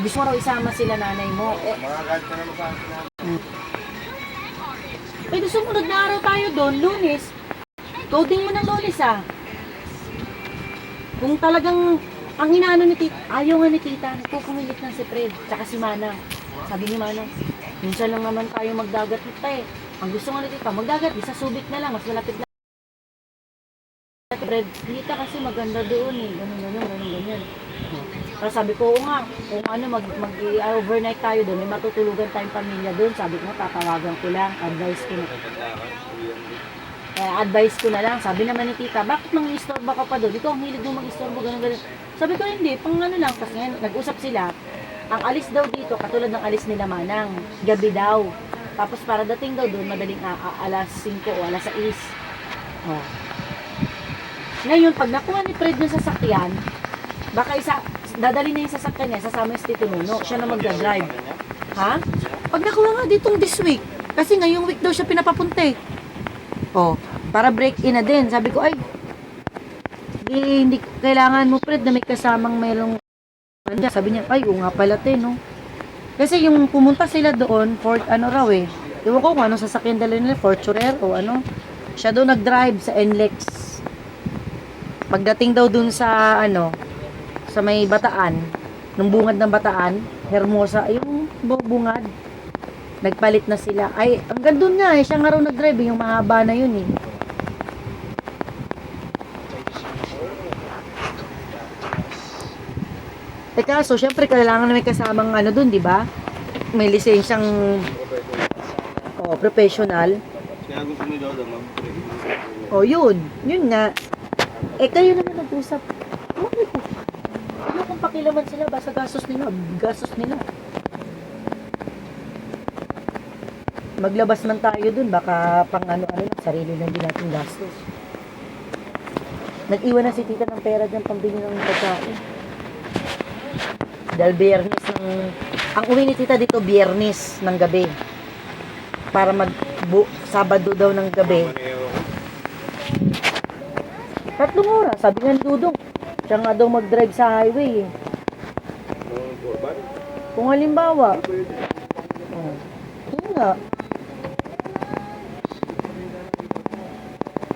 gusto mo raw isama sila nanay mo. Mga kahit ka naman sa akin. Pwede sumunod na araw tayo doon, Lunes. Coding mo ng Lunes ah. Kung talagang, ang inaano ni tita, ayaw nga ni tita, nagpupumilit ng si Fred, tsaka si Manang. Sabi ni Manang, minsan lang naman tayo magdagat kita eh. Ang gusto nga ni tita, magdagat, isa Subic na lang, mas malapit na. Fred, tita kasi maganda doon eh, ganun. Tapos sabi ko, oo nga, kung ano, mag-overnight tayo doon, may matutulugan tayong pamilya doon. Sabi ko, tatawagan ko lang, advice ko na lang. Sabi naman ni tita, bakit mang-istorbo ka pa doon? Ikaw ang hilig mo mang-istorbo, ganun. Sabi ko, hindi, pang ano lang, kasi ngayon, nag-usap sila, ang alis daw dito, katulad ng alis nila Manang, gabi daw. Tapos para dating daw doon, madaling alas 5 o alas 6. Oh. Ngayon, pag nakuha ni Fred yung sasakyan, baka dadali na yung sasakyan niya, sasama yung si Tito Nuno, siya na magdadrive. Ha? Pag nakuha nga ditong this week, kasi ngayong week daw siya pinapapunta eh. Oh, para break-in na din. Sabi ko, ay, hindi kailangan mo, Fred, na may kasamang mayroong, sabi niya, ay, nga pala no. Kasi yung pumunta sila doon, Ford, ano raw eh, ewan ko kung anong sasakyan dala nila, Fortuner o ano, siya doon nag-drive sa NLEX. Pagdating daw dun sa sa may Bataan, nung bungad ng Bataan, Hermosa, yung bungad, nagpalit na sila. Ay, hanggang dun nga eh, siya nga raw nag-drive, yung mahaba na yun eh. Kaso, syempre, kailangan na may kasamang dun, di ba? May lisensyang professional. Kaya gusto mo daw mag-break. Yun nga. Kayo naman nag-usap. Ano kung pakilaman sila, basta gastos nila. Maglabas man tayo dun, baka pang sarili lang din natin gastos. Nag-iwan na si tita ng pera dyan, pambili ng pagkain. Dahil biyernes ang uwi ni tita dito, biyernes ng gabi. Para Sabado daw ng gabi. 3 oras, sabi nga ni Dudong. Siya nga daw mag-drive sa highway eh. Kung halimbawa, yun nga.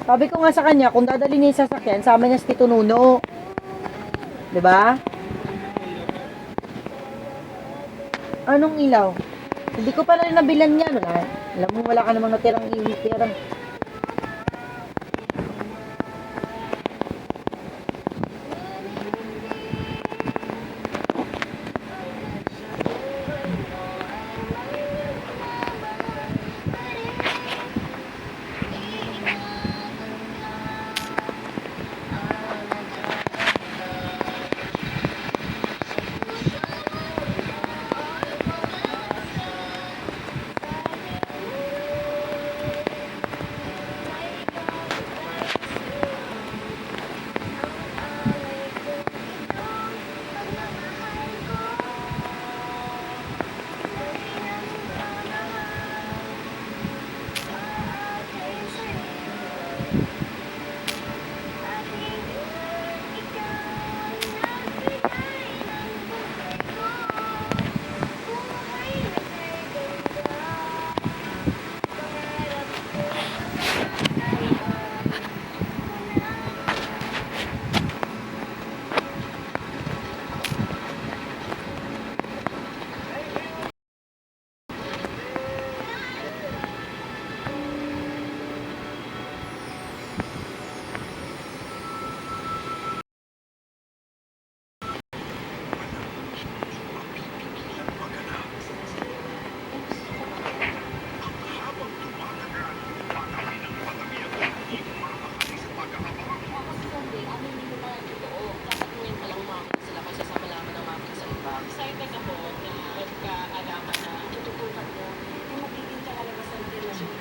Sabi ko nga sa kanya, kung dadali niya yung sasakyan, sama niya si Tito Nuno. Diba? Anong ilaw? Hindi ko pala nabilan niya. Alam mo, wala ka namang natirang itirang.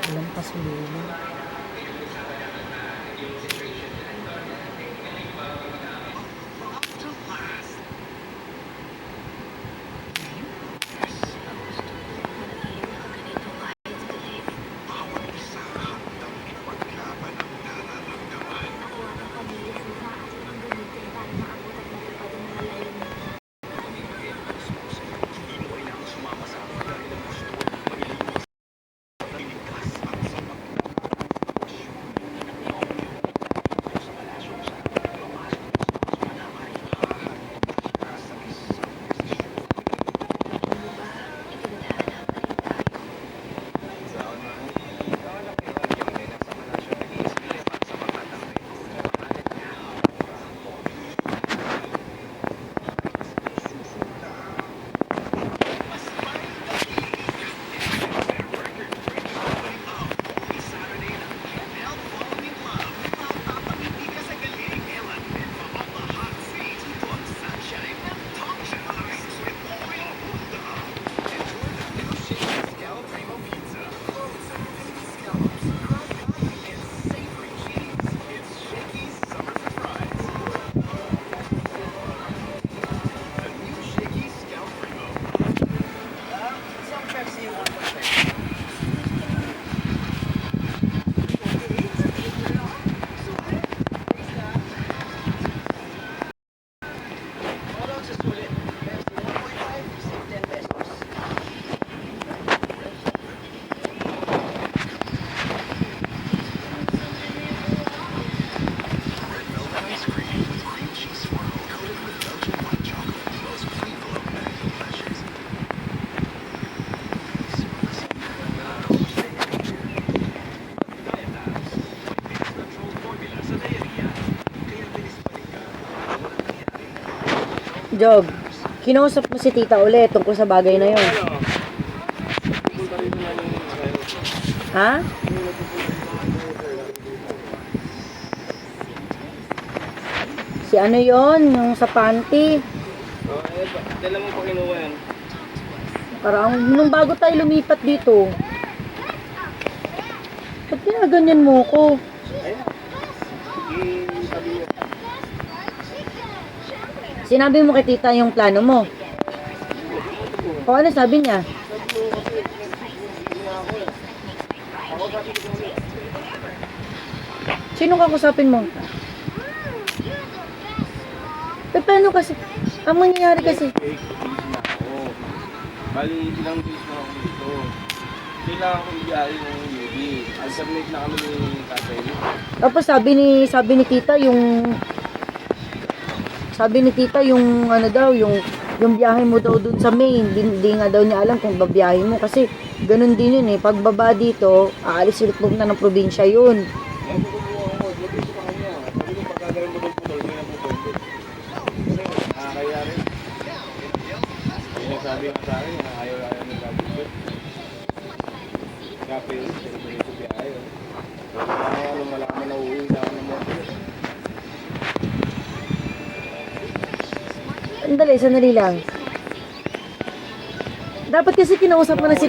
Walang pasulong. Job, kinausap mo si tita ulit tungkol sa bagay na yon. Pupunta rito na yung Ha? Si ano yon, yung sa panty. Dala mo pa kinuha yan. Parang nung bago tayo lumipat dito. Ba't ginaganyan mo ko? Ayun. Sabi niya. Sinabi mo kay tita yung plano mo. O ano sabi niya? Sino kakusapin mo? Paano kasi? Ang mangyayari kasi? Oo. Bali, ilang days na ako dito. Kailangan kong biyahe ng UB. Alternate na kami ni tatay. Tapos sabi ni tita yung ano daw yung biyahe mo daw dun sa Maine, di nga daw niya alam kung babiyahe mo kasi ganun din yun eh. Pagbaba dito, aalis ulit mo na ng probinsya yun. Ngayon ko kumuha ako. Lagay ko sa kanya. Sabi ko pagkagaling mo putol, kaya po pwede. Nakakaya rin. Yung sabi nga sa akin, ayaw ng gagawin. Kape yun, sinabili ko biyahe. Kaya nung malaman na uuwi na ako ng motor. Sandali lang. Dapat kasi kinausap mo na si...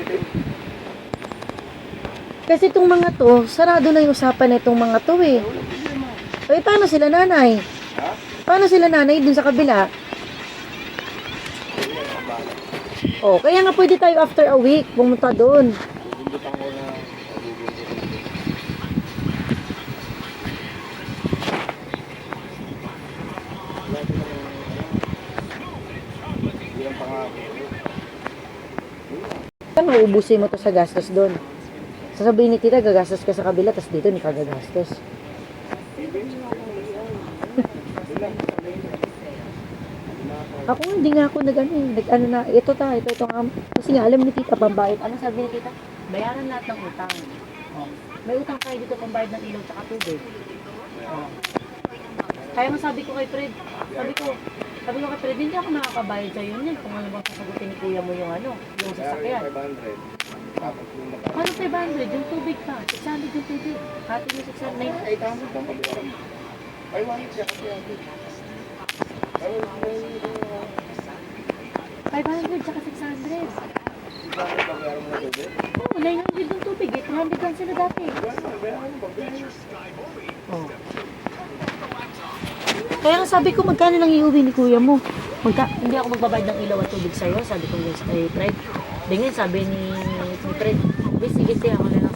Kasi itong mga to, sarado na yung usapan na itong mga to eh. Eh, paano sila nanay? Ha? Paano sila nanay dun sa kabila? Oh, kaya nga pwede tayo after a week pumunta dun. Bubundutan ko na. Hindi ang pangako. Kaya mauubusin mo to sa gastos dun. Sasabihin ni tita, gagastos ka sa kabila, tapos dito hindi ka gagastos. Ako hindi nga ako nag-ano na, ito nga. Kasi nga alam ni tita, pambayad. Ano sabi ni tita? Bayaran lahat ng utang. Oh. May utang kayo dito pambayad ng ilaw tsaka tubig. Oh. Kaya nga sabi ko kay Fred, sabi ko kay Fred, hindi ako makakabayad sa'yo yun kung ano bang sasagutin ni kuya mo yung yung sasakyan. 500. Tapos yung Ano 500? Yung tubig pa. 600 yung tubig. Hati mo 600 na yun. 800 ang pabayaran. 500 siya kasi ako. 500 tsaka 600. Bakit pabayaran mo na tubig? Oo, 900 yung tubig eh. 200 lang sila dati. Oh. Kaya nga sabi ko, magkano lang iuwi ni kuya mo? Hindi ako magbabayad ng ilaw at tubig sa'yo. Sabi ko kay Fred. Di ngayon sabi ni Fred, sige, ako na lang